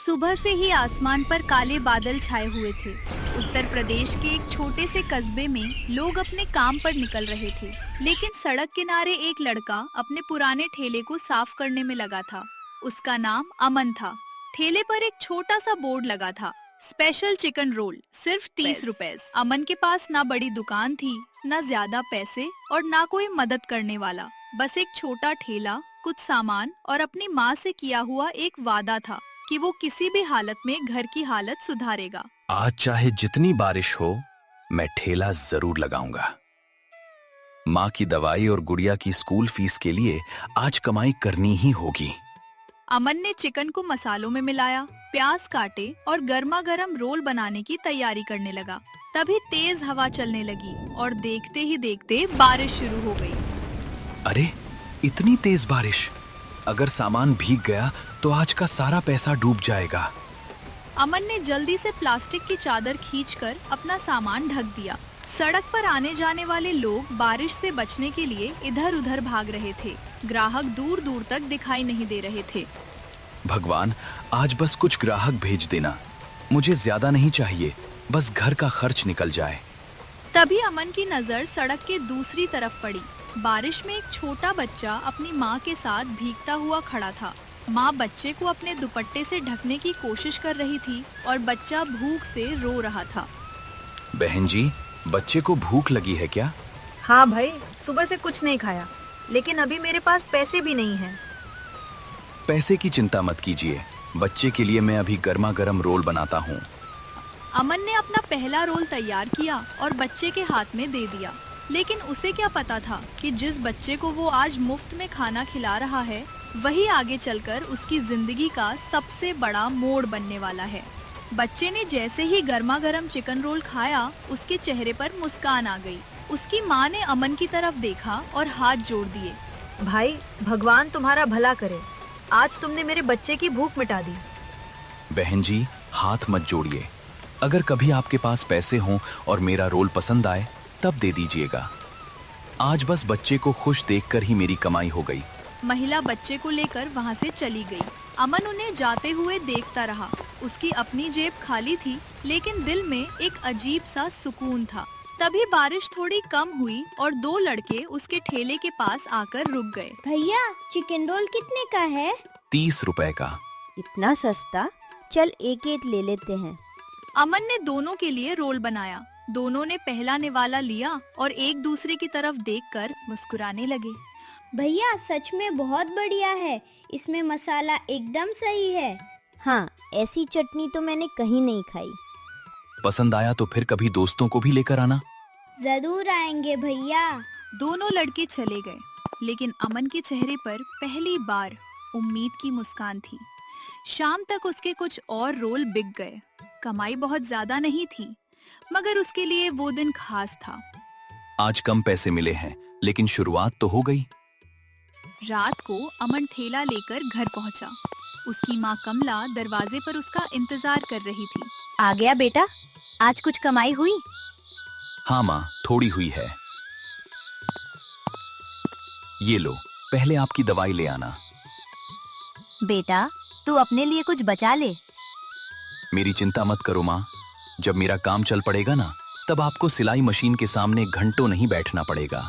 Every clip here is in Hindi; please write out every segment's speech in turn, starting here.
सुबह से ही आसमान पर काले बादल छाए हुए थे। उत्तर प्रदेश के एक छोटे से कस्बे में लोग अपने काम पर निकल रहे थे, लेकिन सड़क किनारे एक लड़का अपने पुराने ठेले को साफ करने में लगा था। उसका नाम अमन था। ठेले पर एक छोटा सा बोर्ड लगा था, स्पेशल चिकन रोल, सिर्फ 30 रुपए। अमन के पास ना बड़ी दुकान थी, ना ज्यादा पैसे और ना कोई मदद करने वाला। बस एक छोटा ठेला, कुछ सामान और अपनी माँ से किया हुआ एक वादा था कि वो किसी भी हालत में घर की हालत सुधारेगा। आज चाहे जितनी बारिश हो, मैं ठेला जरूर लगाऊंगा। माँ की दवाई और गुड़िया की स्कूल फीस के लिए आज कमाई करनी ही होगी। अमन ने चिकन को मसालों में मिलाया, प्याज काटे और गर्मा गर्म रोल बनाने की तैयारी करने लगा। तभी तेज हवा चलने लगी और देखते ही देखते बारिश शुरू हो गई। अरे, इतनी तेज बारिश! अगर सामान भीग गया तो आज का सारा पैसा डूब जाएगा। अमन ने जल्दी से प्लास्टिक की चादर खींचकर अपना सामान ढक दिया। सड़क पर आने जाने वाले लोग बारिश से बचने के लिए इधर उधर भाग रहे थे। ग्राहक दूर दूर तक दिखाई नहीं दे रहे थे। भगवान, आज बस कुछ ग्राहक भेज देना। मुझे ज्यादा नहीं चाहिए, बस घर का खर्च निकल जाए। तभी अमन की नजर सड़क के दूसरी तरफ पड़ी। बारिश में एक छोटा बच्चा अपनी माँ के साथ भीगता हुआ खड़ा था। माँ बच्चे को अपने दुपट्टे से ढकने की कोशिश कर रही थी और बच्चा भूख से रो रहा था। बहन जी, बच्चे को भूख लगी है क्या? हाँ भाई, सुबह से कुछ नहीं खाया, लेकिन अभी मेरे पास पैसे भी नहीं हैं। पैसे की चिंता मत कीजिए, बच्चे के लिए मैं अभी गर्मा गर्म रोल बनाता हूँ। अमन ने अपना पहला रोल तैयार किया और बच्चे के हाथ में दे दिया। लेकिन उसे क्या पता था कि जिस बच्चे को वो आज मुफ्त में खाना खिला रहा है, वही आगे चलकर उसकी जिंदगी का सबसे बड़ा मोड़ बनने वाला है। बच्चे ने जैसे ही गर्मा गर्म चिकन रोल खाया, उसके चेहरे पर मुस्कान आ गई। उसकी माँ ने अमन की तरफ देखा और हाथ जोड़ दिए। भाई, भगवान तुम्हारा भला करे, आज तुमने मेरे बच्चे की भूख मिटा दी। बहन जी, हाथ मत जोड़िए। अगर कभी आपके पास पैसे हों और मेरा रोल पसंद आए, तब दे दीजिएगा। आज बस बच्चे को खुश देखकर ही मेरी कमाई हो गई। महिला बच्चे को लेकर वहाँ से चली गई। अमन उन्हें जाते हुए देखता रहा। उसकी अपनी जेब खाली थी, लेकिन दिल में एक अजीब सा सुकून था। तभी बारिश थोड़ी कम हुई और दो लड़के उसके ठेले के पास आकर रुक गए। भैया, चिकन रोल कितने का है? 30 रुपए का। इतना सस्ता? चल एक एक ले लेते हैं। अमन ने दोनों के लिए रोल बनाया। दोनों ने पहला निवाला लिया और एक दूसरे की तरफ देखकर मुस्कुराने लगे। भैया, सच में बहुत बढ़िया है, इसमें मसाला एकदम सही है। हाँ, ऐसी चटनी तो मैंने कहीं नहीं खाई। पसंद आया तो फिर कभी दोस्तों को भी लेकर आना। जरूर आएंगे भैया। दोनों लड़के चले गए, लेकिन अमन के चेहरे पर पहली बार उम्मीद की मुस्कान थी। शाम तक उसके कुछ और रोल बिक गए। कमाई बहुत ज्यादा नहीं थी, मगर उसके लिए वो दिन खास था। आज कम पैसे मिले हैं, लेकिन शुरुआत तो हो गई। रात को अमन ठेला लेकर घर पहुंचा। उसकी माँ कमला दरवाजे पर उसका इंतजार कर रही थी। आ गया बेटा, आज कुछ कमाई हुई? हाँ माँ, थोड़ी हुई है। ये लो, पहले आपकी दवाई ले आना। बेटा, तू अपने लिए कुछ बचा ले। मेरी चिंता मत करो माँ, जब मेरा काम चल पड़ेगा ना, तब आपको सिलाई मशीन के सामने घंटों नहीं बैठना पड़ेगा।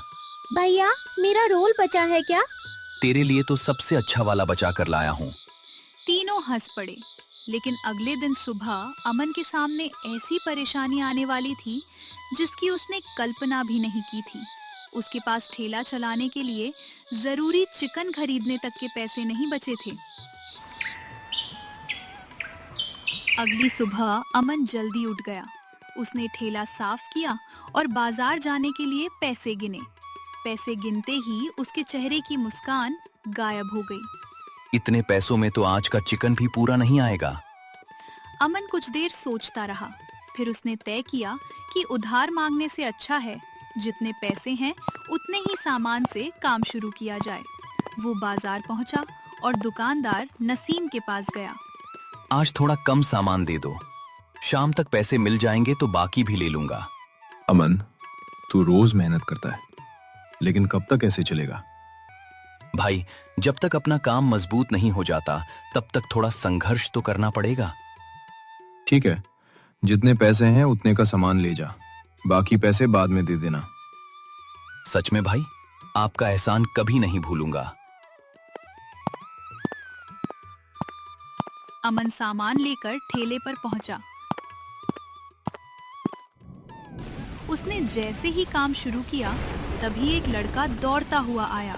भैया, मेरा रोल बचा है क्या? तेरे लिए तो सबसे अच्छा वाला बचा कर लाया हूँ। तीनों हंस पड़े। लेकिन अगले दिन सुबह अमन के सामने ऐसी परेशानी आने वाली थी जिसकी उसने कल्पना भी नहीं की थी। उसके पास ठेला चलाने के लिए जरूरी चिकन खरीदने तक के पैसे नहीं बचे थे। अगली सुबह अमन जल्दी उठ गया। उसने ठेला साफ किया और बाजार जाने के लिए पैसे गिने। पैसे गिनते ही उसके चेहरे की मुस्कान गायब हो गई। इतने पैसों में तो आज का चिकन भी पूरा नहीं आएगा। अमन कुछ देर सोचता रहा। फिर उसने तय किया कि उधार मांगने से अच्छा है जितने पैसे हैं उतने ही सामान से काम शुरू किया जाए। वो बाजार पहुंचा और दुकानदार नसीम के पास गया। आज थोड़ा कम सामान दे दो, शाम तक पैसे मिल जाएंगे तो बाकी भी ले लूंगा। अमन, तू रोज मेहनत करता है, लेकिन कब तक ऐसे चलेगा? भाई, जब तक अपना काम मजबूत नहीं हो जाता तब तक थोड़ा संघर्ष तो करना पड़ेगा। ठीक है, जितने पैसे हैं उतने का सामान ले जा, बाकी पैसे बाद में दे देना। सच में भाई, आपका एहसान कभी नहीं भूलूंगा। अमन सामान लेकर ठेले पर पहुंचा। उसने जैसे ही काम शुरू किया तभी एक लड़का दौड़ता हुआ आया।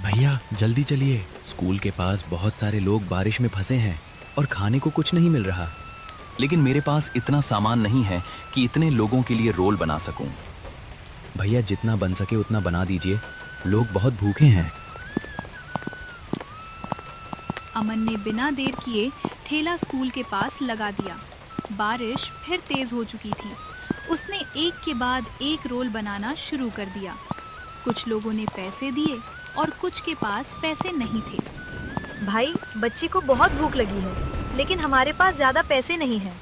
भैया जल्दी चलिए, स्कूल के पास बहुत सारे लोग बारिश में फंसे हैं और खाने को कुछ नहीं मिल रहा। लेकिन मेरे पास इतना सामान नहीं है कि इतने लोगों के लिए रोल बना सकूं। भैया जितना बन सके उतना बना दीजिए, लोग बहुत भूखे हैं। अमन ने बिना देर किए ठेला स्कूल के पास लगा दिया। बारिश फिर तेज हो चुकी थी। उसने एक के बाद एक रोल बनाना शुरू कर दिया। कुछ लोगों ने पैसे दिए और कुछ के पास पैसे नहीं थे। भाई, बच्ची को बहुत भूख लगी है, लेकिन हमारे पास ज्यादा पैसे नहीं हैं।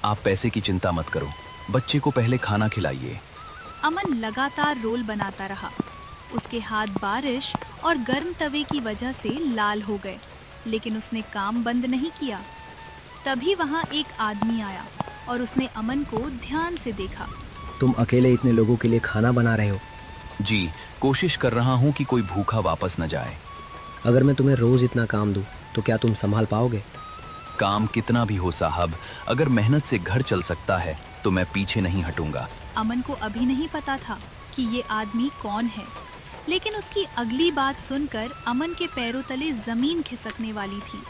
आप पैसे की चिंता मत करो, बच्चे को पहले खाना खिलाइए। अमन लगातार रोल बनाता रहा। उसके हाथ बारिश और गर्म तवे की वजह से लाल हो गए, लेकिन उसने काम बंद नहीं किया। तभी वहां एक आदमी आया और उसने अमन को ध्यान से देखा। तुम अकेले इतने लोगों के लिए खाना बना रहे हो? जी, कोशिश कर रहा हूं कि कोई भूखा वापस न जाए। अगर मैं तुम्हें रोज इतना काम दूं तो क्या तुम संभाल पाओगे? काम कितना भी हो साहब, अगर मेहनत से घर चल सकता है तो मैं पीछे नहीं हटूंगा। अमन को अभी नहीं पता था कि ये आदमी कौन है, लेकिन उसकी अगली बात सुनकर अमन के पैरों तले जमीन खिसकने वाली थी।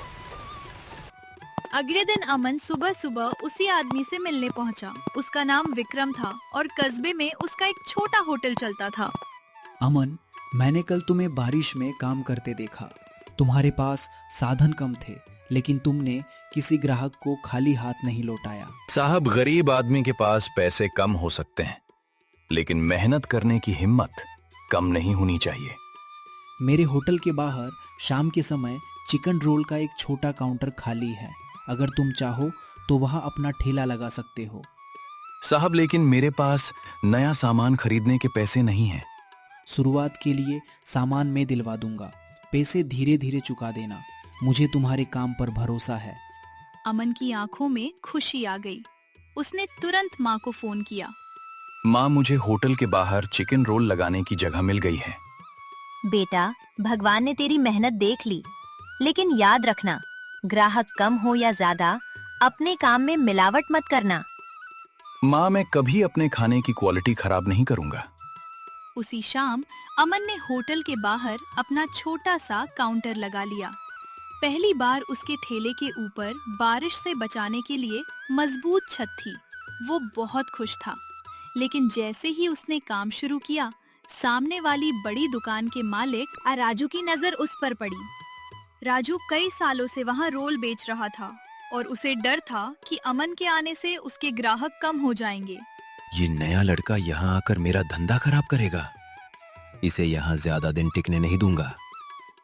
अगले दिन अमन सुबह सुबह उसी आदमी से मिलने पहुंचा। उसका नाम विक्रम था और कस्बे में उसका एक छोटा होटल चलता था। अमन, मैंने कल तुम्हें बारिश में काम करते देखा। तुम्हारे पास साधन कम थे, लेकिन तुमने किसी ग्राहक को खाली हाथ नहीं लौटाया। साहब, गरीब आदमी के पास पैसे कम हो सकते हैं, लेकिन मेहनत करने की हिम्मत कम नहीं होनी चाहिए। मेरे होटल के बाहर शाम के समय चिकन रोल का एक छोटा काउंटर खाली है। अगर तुम चाहो तो वहां अपना ठेला लगा सकते हो। साहब, लेकिन मेरे पास नया सामान खरीदने के पैसे नहीं हैं। शुरुआत के लिए सामान मैं दिलवा दूंगा, पैसे धीरे धीरे चुका देना। मुझे तुम्हारे काम पर भरोसा है। अमन की आंखों में खुशी आ गई। उसने तुरंत माँ को फोन किया। माँ, मुझे होटल के बाहर चिकन रोल लगाने की जगह मिल गई है। बेटा, भगवान ने तेरी मेहनत देख ली, लेकिन याद रखना, ग्राहक कम हो या ज्यादा, अपने काम में मिलावट मत करना। माँ, मैं कभी अपने खाने की क्वालिटी खराब नहीं करूंगा। उसी शाम अमन ने होटल के बाहर अपना छोटा सा काउंटर लगा लिया। पहली बार उसके ठेले के ऊपर बारिश से बचाने के लिए मजबूत छत थी। वो बहुत खुश था, लेकिन जैसे ही उसने काम शुरू किया, सामने वाली बड़ी दुकान के मालिक राजू की नजर उस पर पड़ी। राजू कई सालों से वहाँ रोल बेच रहा था और उसे डर था कि अमन के आने से उसके ग्राहक कम हो जाएंगे। ये नया लड़का यहाँ आकर मेरा धंधा खराब करेगा, इसे यहाँ ज्यादा दिन टिकने नहीं दूंगा।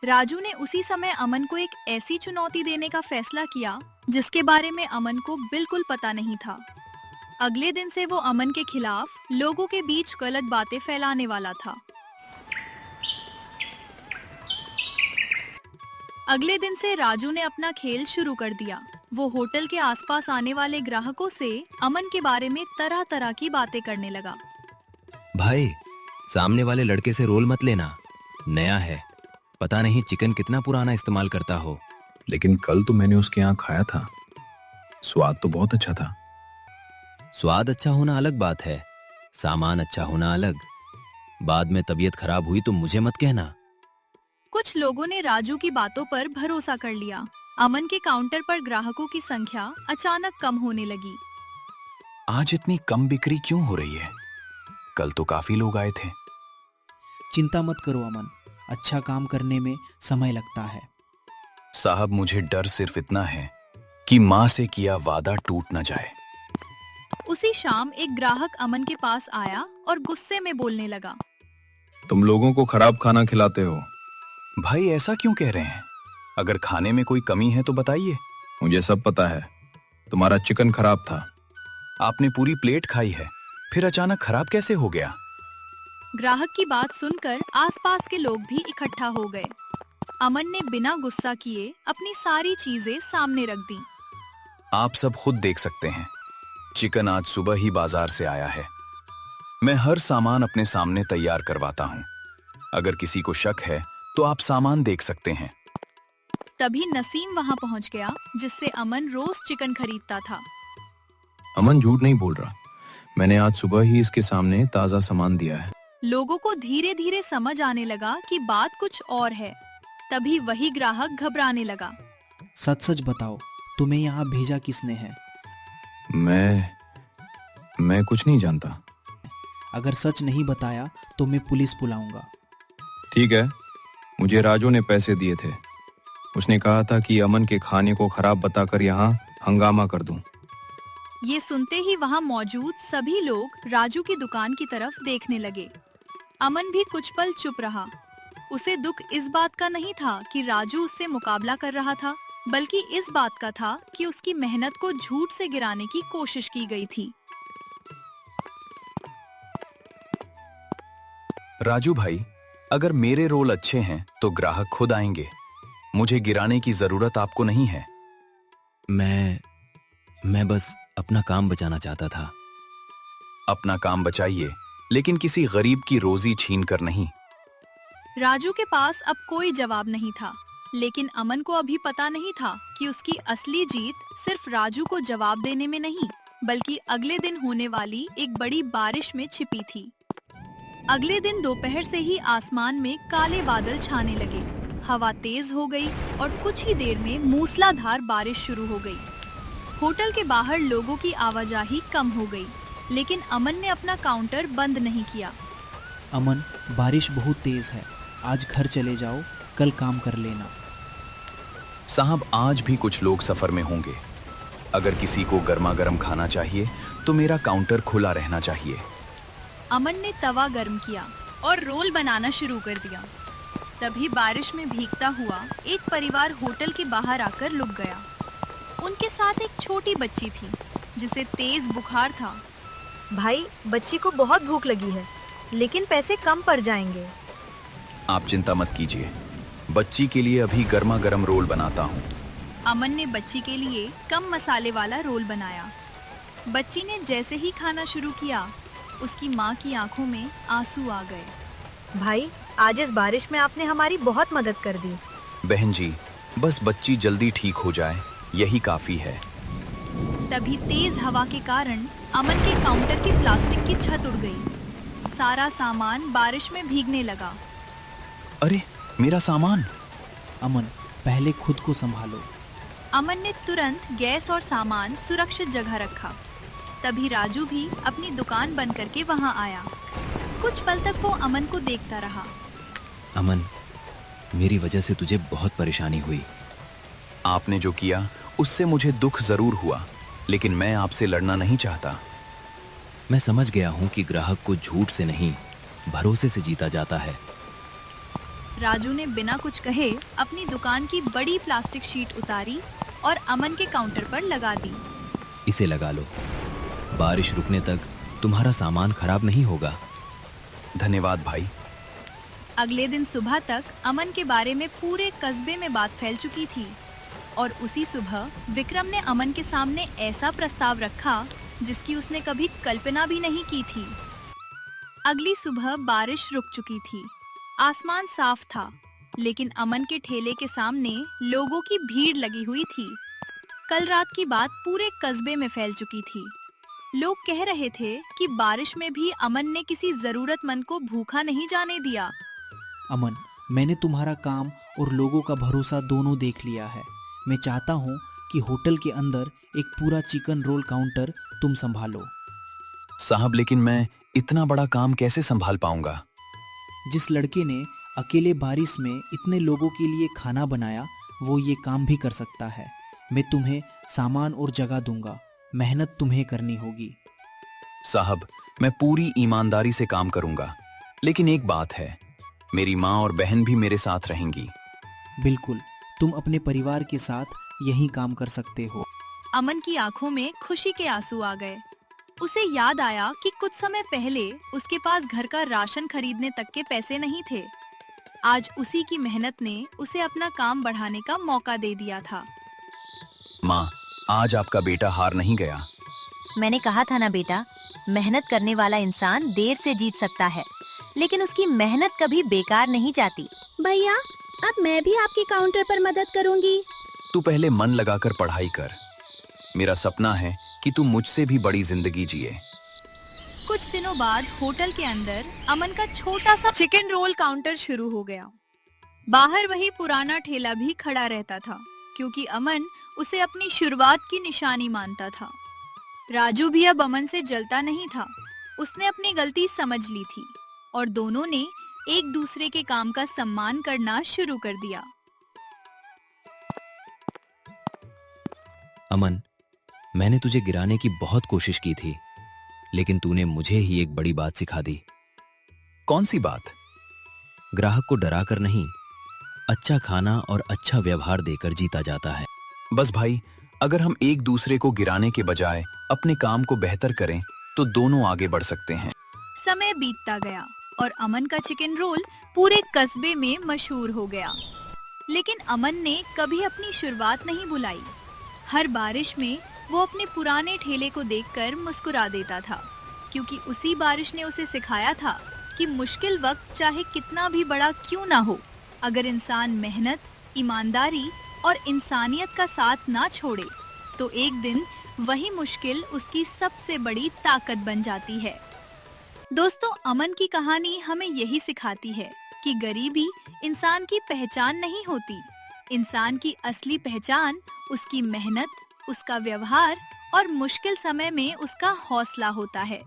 राजू ने उसी समय अमन को एक ऐसी चुनौती देने का फैसला किया जिसके बारे में अमन को बिल्कुल पता नहीं था। अगले दिन से वो अमन के खिलाफ लोगों के बीच गलत बातें फैलाने वाला था। अगले दिन से राजू ने अपना खेल शुरू कर दिया। वो होटल के आसपास आने वाले ग्राहकों से अमन के बारे में तरह तरह की बातें करने लगा। भाई, सामने वाले लड़के से रोल मत लेना, नया है, पता नहीं चिकन कितना पुराना इस्तेमाल करता हो। लेकिन कल तो मैंने उसके यहाँ खाया था, स्वाद तो बहुत अच्छा था। स्वाद अच्छा होना अलग बात है, सामान अच्छा होना अलग। बाद में तबीयत खराब हुई तो मुझे मत कहना। कुछ लोगों ने राजू की बातों पर भरोसा कर लिया। अमन के काउंटर पर ग्राहकों की संख्या अचानक कम होने लगी। आज इतनी कम बिक्री क्यों हो रही है? कल तो काफी लोग आए थे। चिंता मत करो अमन, अच्छा काम करने में समय लगता है। साहब, मुझे डर सिर्फ इतना है कि माँ से किया वादा टूट न जाए। उसी शाम एक ग्राहक अमन के पास आया और गुस्से में बोलने लगा। तुम लोगों को खराब खाना खिलाते हो। भाई, ऐसा क्यों कह रहे हैं? अगर खाने में कोई कमी है तो बताइए। मुझे सब पता है, तुम्हारा चिकन खराब था। आपने पूरी प्लेट खाई है, फिर अचानक खराब कैसे हो गया? ग्राहक की बात सुनकर आसपास के लोग भी इकट्ठा हो गए। अमन ने बिना गुस्सा किए अपनी सारी चीजें सामने रख दी। आप सब खुद देख सकते हैं, चिकन आज सुबह ही बाजार से आया है। मैं हर सामान अपने सामने तैयार करवाता हूँ। अगर किसी को शक है तो आप सामान देख सकते हैं। तभी नसीम वहां पहुंच गया, जिससे अमन रोज चिकन खरीदता था। अमन झूठ नहीं बोल रहा, मैंने आज सुबह ही इसके सामने ताज़ा सामान दिया है। लोगों को धीरे धीरे समझ आने लगा कि बात कुछ और है। तभी वही ग्राहक घबराने लगा। सच सच बताओ, तुम्हें यहाँ भेजा किसने है? मैं कुछ नहीं जानता। अगर सच नहीं बताया तो मैं पुलिस बुलाऊंगा। ठीक है, मुझे राजू ने पैसे दिए थे। उसने कहा था कि अमन के खाने को खराब बताकर यहाँ हंगामा कर दूं। ये सुनते ही वहां मौजूद सभी लोग राजू की दुकान की तरफ देखने लगे। अमन भी कुछ पल चुप रहा। उसे दुख इस बात का नहीं था कि राजू उससे मुकाबला कर रहा था, बल्कि इस बात का था कि उसकी मेहनत को झूठ से गिराने की कोशिश की गई थी। राजू भाई, अगर मेरे रोल अच्छे हैं तो ग्राहक खुद आएंगे। मुझे गिराने की जरूरत आपको नहीं है। मैं बस अपना काम बचाना चाहता था। अपना काम बचाइए, लेकिन किसी गरीब की रोजी छीन कर नहीं। राजू के पास अब कोई जवाब नहीं था, लेकिन अमन को अभी पता नहीं था कि उसकी असली जीत सिर्फ राजू को जवाब देने में नहीं, बल्कि अगले दिन होने वाली एक बड़ी बारिश में छिपी थी। अगले दिन दोपहर से ही आसमान में काले बादल छाने लगे। हवा तेज हो गई और कुछ ही देर में मूसलाधार बारिश शुरू हो गई। होटल के बाहर लोगों की आवाजाही कम हो गई, लेकिन अमन ने अपना काउंटर बंद नहीं किया। अमन, बारिश बहुत तेज है, आज घर चले जाओ, कल काम कर लेना। साहब, आज भी कुछ लोग सफर में होंगे। अगर किसी को गर्मा गर्म खाना चाहिए तो मेरा काउंटर खुला रहना चाहिए। अमन ने तवा गर्म किया और रोल बनाना शुरू कर दिया। तभी बारिश में भीगता हुआ एक परिवार होटल के बाहर आकर रुक गया। उनके साथ एक छोटी बच्ची थी, जिसे तेज बुखार था। भाई, बच्ची को बहुत भूख लगी है, लेकिन पैसे कम पड़ जाएंगे। आप चिंता मत कीजिए, बच्ची के लिए अभी गर्मा गर्म रोल बनाता हूँ। अमन ने बच्ची के लिए कम मसाले वाला रोल बनाया। बच्ची ने जैसे ही खाना शुरू किया, उसकी माँ की आंखों में आंसू आ गए। भाई, आज इस बारिश में आपने हमारी बहुत मदद कर दी। बहन जी, बस बच्ची जल्दी ठीक हो जाए, यही काफी है। तभी तेज हवा के कारण अमन के काउंटर की प्लास्टिक की छत उड़ गई। सारा सामान बारिश में भीगने लगा। अरे, मेरा सामान! अमन, पहले खुद को संभालो। अमन ने तुरंत गैस और सामान सुरक्षित जगह रखा। तभी राजू भी अपनी दुकान बंद करके वहां आया। कुछ पल तक वो अमन को देखता रहा। अमन, मेरी वजह से तुझे बहुत परेशानी हुई। आपने जो किया उससे मुझे दुख जरूर हुआ, लेकिन मैं आपसे लड़ना नहीं चाहता। मैं समझ गया हूँ कि ग्राहक को झूठ से नहीं, भरोसे से जीता जाता है। राजू ने बिना कुछ कहे अपनी दुकान की बड़ी प्लास्टिक शीट उतारी और अमन के काउंटर पर लगा दी। इसे लगा लो, बारिश रुकने तक तुम्हारा सामान खराब नहीं होगा। धन्यवाद भाई। अगले दिन सुबह तक अमन के बारे में पूरे कस्बे में बात फैल चुकी थी और उसी सुबह विक्रम ने अमन के सामने ऐसा प्रस्ताव रखा जिसकी उसने कभी कल्पना भी नहीं की थी। अगली सुबह बारिश रुक चुकी थी, आसमान साफ था, लेकिन अमन के ठेले के सामने लोगों की भीड़ लगी हुई थी। कल रात की बात पूरे कस्बे में फैल चुकी थी। लोग कह रहे थे कि बारिश में भी अमन ने किसी जरूरतमंद को भूखा नहीं जाने दिया। अमन, मैंने तुम्हारा काम और लोगों का भरोसा दोनों देख लिया है। मैं चाहता हूँ कि होटल के अंदर एक पूरा चिकन रोल काउंटर तुम संभालो। साहब, लेकिन मैं इतना बड़ा काम कैसे संभाल पाऊंगा? जिस लड़के ने अकेले बारिश में इतने लोगों के लिए खाना बनाया, वो ये काम भी कर सकता है। मैं तुम्हें सामान और जगह दूंगा, मेहनत तुम्हें करनी होगी। साहब, मैं पूरी ईमानदारी से काम करूंगा, लेकिन एक बात है, मेरी माँ और बहन भी मेरे साथ रहेंगी। बिल्कुल, तुम अपने परिवार के साथ यही काम कर सकते हो। अमन की आंखों में खुशी के आंसू आ गए। उसे याद आया कि कुछ समय पहले उसके पास घर का राशन खरीदने तक के पैसे नहीं थे। आज उसी की मेहनत ने उसे अपना काम बढ़ाने का मौका दे दिया था। माँ, आज आपका बेटा हार नहीं गया। मैंने कहा था ना बेटा, मेहनत करने वाला इंसान देर से जीत सकता है, लेकिन उसकी मेहनत कभी बेकार नहीं जाती। भैया, अब मैं भी आपके काउंटर पर मदद करूंगी। तू पहले मन लगाकर पढ़ाई कर। मेरा सपना है कि तू मुझसे भी बड़ी जिंदगी जिए। कुछ दिनों बाद होटल के अंदर अमन का छोटा सा चिकन रोल काउंटर शुरू हो गया। बाहर वही पुराना ठेला भी खड़ा रहता था, क्योंकि अमन उसे अपनी शुरुआत की निशानी मानता था। राजू भी अब अमन से जलता नहीं था। उसने अपनी गलती समझ ली थी और दोनों ने एक दूसरे के काम का सम्मान करना शुरू कर दिया। अमन, मैंने तुझे गिराने की बहुत कोशिश की थी, लेकिन तूने मुझे ही एक बड़ी बात सिखा दी। कौन सी बात? ग्राहक को डराकर नहीं, अच्छा खाना और अच्छा व्यवहार देकर जीता जाता है। बस भाई, अगर हम एक दूसरे को गिराने के बजाय अपने काम को बेहतर करें तो दोनों आगे बढ़ सकते हैं। समय बीतता गया और अमन का चिकन रोल पूरे कस्बे में मशहूर हो गया। लेकिन अमन ने कभी अपनी शुरुआत नहीं भुलाई। हर बारिश में वो अपने पुराने ठेले को देखकर मुस्कुरा देता था, क्योंकि उसी बारिश ने उसे सिखाया था कि मुश्किल वक्त चाहे कितना भी बड़ा क्यों ना हो, अगर इंसान मेहनत, ईमानदारी और इंसानियत का साथ ना छोड़े तो एक दिन वही मुश्किल उसकी सबसे बड़ी ताकत बन जाती है। दोस्तों, अमन की कहानी हमें यही सिखाती है कि गरीबी इंसान की पहचान नहीं होती। इंसान की असली पहचान उसकी मेहनत, उसका व्यवहार और मुश्किल समय में उसका हौसला होता है।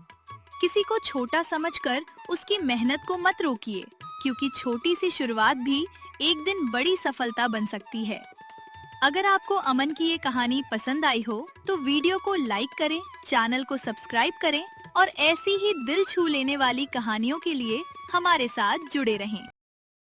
किसी को छोटा समझकर उसकी मेहनत को मत रोकिए, क्योंकि छोटी सी शुरुआत भी एक दिन बड़ी सफलता बन सकती है। अगर आपको अमन की ये कहानी पसंद आई हो तो वीडियो को लाइक करें, चैनल को सब्सक्राइब करें और ऐसी ही दिल छू लेने वाली कहानियों के लिए हमारे साथ जुड़े रहें।